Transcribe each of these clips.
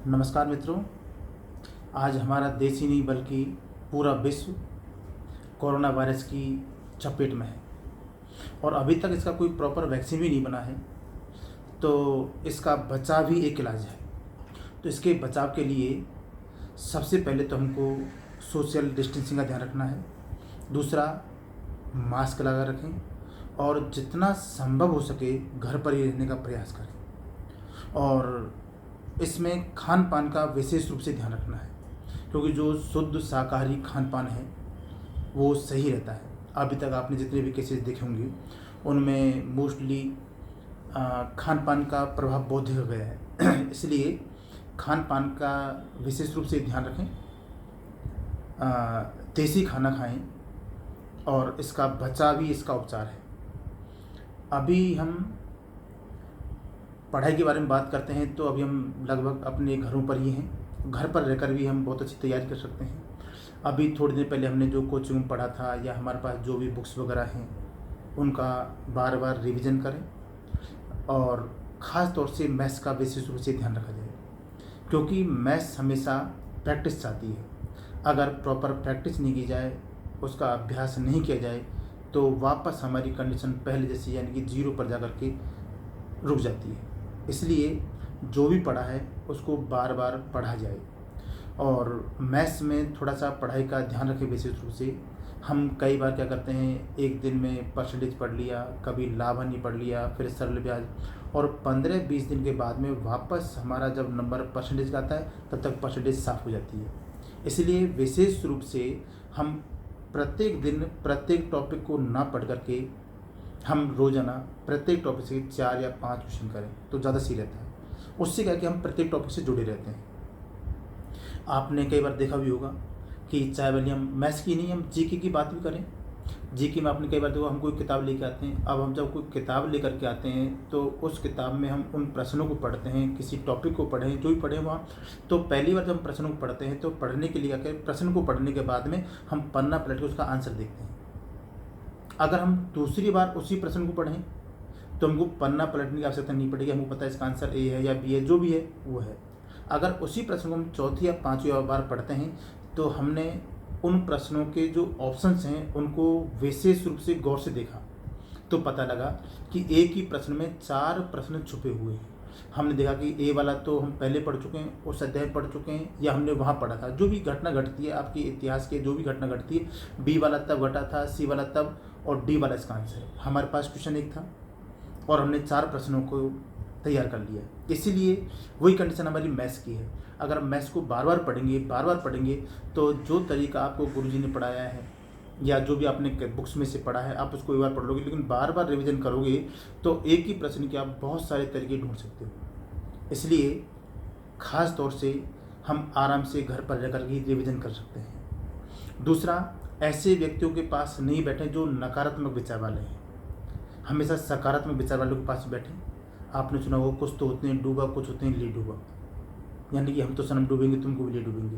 नमस्कार मित्रों। आज हमारा देश ही नहीं बल्कि पूरा विश्व कोरोना वायरस की चपेट में है और अभी तक इसका कोई प्रॉपर वैक्सीन भी नहीं बना है। तो इसका बचाव ही एक इलाज है। तो इसके बचाव के लिए सबसे पहले तो हमको सोशल डिस्टेंसिंग का ध्यान रखना है। दूसरा, मास्क लगा रखें और जितना संभव हो सके घर पर ही रहने का प्रयास करें। और इसमें खान पान का विशेष रूप से ध्यान रखना है, क्योंकि जो शुद्ध शाकाहारी खान पान है वो सही रहता है। अभी तक आपने जितने भी केसेस देखे होंगे उनमें मोस्टली खान पान का प्रभाव बहुत दिख गया है। इसलिए खान पान का विशेष रूप से ध्यान रखें, देसी खाना खाएं और इसका बचाव ही इसका उपचार है। अभी हम पढ़ाई के बारे में बात करते हैं तो अभी हम लगभग अपने घरों पर ही हैं। घर पर रहकर भी हम बहुत अच्छी तैयारी कर सकते हैं। अभी थोड़ी देर पहले हमने जो कोचिंग में पढ़ा था या हमारे पास जो भी बुक्स वगैरह हैं उनका बार बार रिवीजन करें और ख़ास तौर से मैथ्स का विशेष रूप से ध्यान रखा जाए, क्योंकि मैथ्स हमेशा प्रैक्टिस चाहती है। अगर प्रॉपर प्रैक्टिस नहीं की जाए, उसका अभ्यास नहीं किया जाए तो वापस हमारी कंडीशन पहले जैसी यानी कि जीरो पर जा कर के रुक जाती है। इसलिए जो भी पढ़ा है उसको बार बार पढ़ा जाए और मैथ्स में थोड़ा सा पढ़ाई का ध्यान रखें विशेष रूप से। हम कई बार क्या करते हैं, एक दिन में परसेंटेज पढ़ लिया, कभी लाभहानि पढ़ लिया, फिर सरल ब्याज, और 15-20 दिन के बाद में वापस हमारा जब नंबर परसेंटेज का आता है तब तक परसेंटेज साफ़ हो जाती है। इसलिए विशेष रूप से हम प्रत्येक दिन प्रत्येक टॉपिक को ना पढ़ करके हम रोज़ाना प्रत्येक टॉपिक से 4 या 5 क्वेश्चन करें तो ज़्यादा सही रहता है। उससे क्या कि हम प्रत्येक टॉपिक से जुड़े रहते हैं। आपने कई बार देखा भी होगा कि चाहे भले हम मैथ्स की नहीं, हम जीके की बात भी करें। जीके में आपने कई बार देखा, हम कोई किताब लेके आते हैं। अब हम जब कोई किताब लेकर के आते हैं तो उस किताब में हम उन प्रश्नों को पढ़ते हैं, किसी टॉपिक को पढ़ें, जो भी पढ़ें वहाँ। तो पहली बार जब हम प्रश्नों को पढ़ते हैं तो पढ़ने के लिए क्या करें, प्रश्न को पढ़ने के बाद में हम पन्ना पलट के उसका आंसर देखते हैं। अगर हम दूसरी बार उसी प्रश्न को पढ़ें तो हमको पन्ना पलटने की आवश्यकता नहीं पड़ेगी। हमको पता है इसका आंसर ए है या बी है, जो भी है वो है। अगर उसी प्रश्न को हम चौथी या पांचवी बार पढ़ते हैं तो हमने उन प्रश्नों के जो ऑप्शंस हैं उनको विशेष रूप से गौर से देखा तो पता लगा कि एक ही प्रश्न में 4 प्रश्न छुपे हुए हैं। हमने देखा कि ए वाला तो हम पहले पढ़ चुके हैं, उस अध्याय पढ़ चुके हैं या हमने वहाँ पढ़ा था। जो भी घटना घटती है आपके इतिहास के, जो भी घटना घटती है, बी वाला तब घटा था, सी वाला तब और डी वाला इसका आंसर है। हमारे पास क्वेश्चन एक था और हमने 4 प्रश्नों को तैयार कर लिया। इसीलिए वही कंडीशन हमारी मैथ्स की है। अगर मैथ्स को बार बार पढ़ेंगे तो जो तरीका आपको गुरुजी ने पढ़ाया है या जो भी आपने बुक्स में से पढ़ा है आप उसको एक बार पढ़ लोगे, लेकिन बार बार रिवीजन करोगे तो एक ही प्रश्न के आप बहुत सारे तरीके ढूंढ सकते हो। इसलिए ख़ास तौर से हम आराम से घर पर रह कर ही रिवीजन कर सकते हैं। दूसरा, ऐसे व्यक्तियों के पास नहीं बैठें जो नकारात्मक विचार वाले हैं। हमेशा सकारात्मक विचार वालों के पास बैठें। आपने सुना होगा, कुछ तो होते हैं डूबा, कुछ होते हैं ले डूबा, यानी कि हम तो सनम डूबेंगे तुमको भी ले डूबेंगे।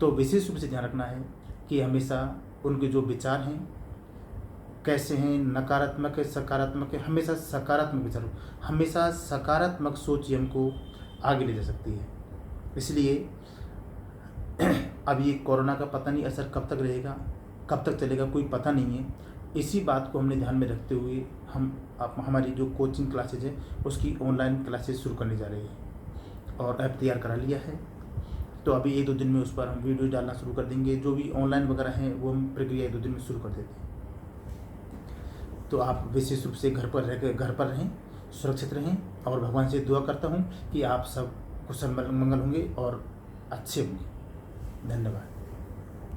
तो विशेष रूप से ध्यान रखना है कि हमेशा उनके जो विचार हैं कैसे हैं, नकारात्मक है, सकारात्मक है, हमेशा सकारात्मक विचार हो। हमेशा सकारात्मक सोच ही हमको आगे ले जा सकती है। इसलिए अब ये कोरोना का पता नहीं असर कब तक रहेगा, कब तक चलेगा, कोई पता नहीं है। इसी बात को हमने ध्यान में रखते हुए हम हमारी जो कोचिंग क्लासेज है उसकी ऑनलाइन क्लासेज शुरू करने जा रहे हैं और ऐप तैयार करा लिया है। तो अभी 1-2 दिन में उस पर हम वीडियो डालना शुरू कर देंगे। जो भी ऑनलाइन वगैरह हैं वो हम प्रक्रिया 1-2 दिन में शुरू कर देते हैं। तो आप विशेष रूप से घर पर रहें, सुरक्षित रहें और भगवान से दुआ करता हूँ कि आप सब कुशल मंगल होंगे और अच्छे होंगे। धन्यवाद।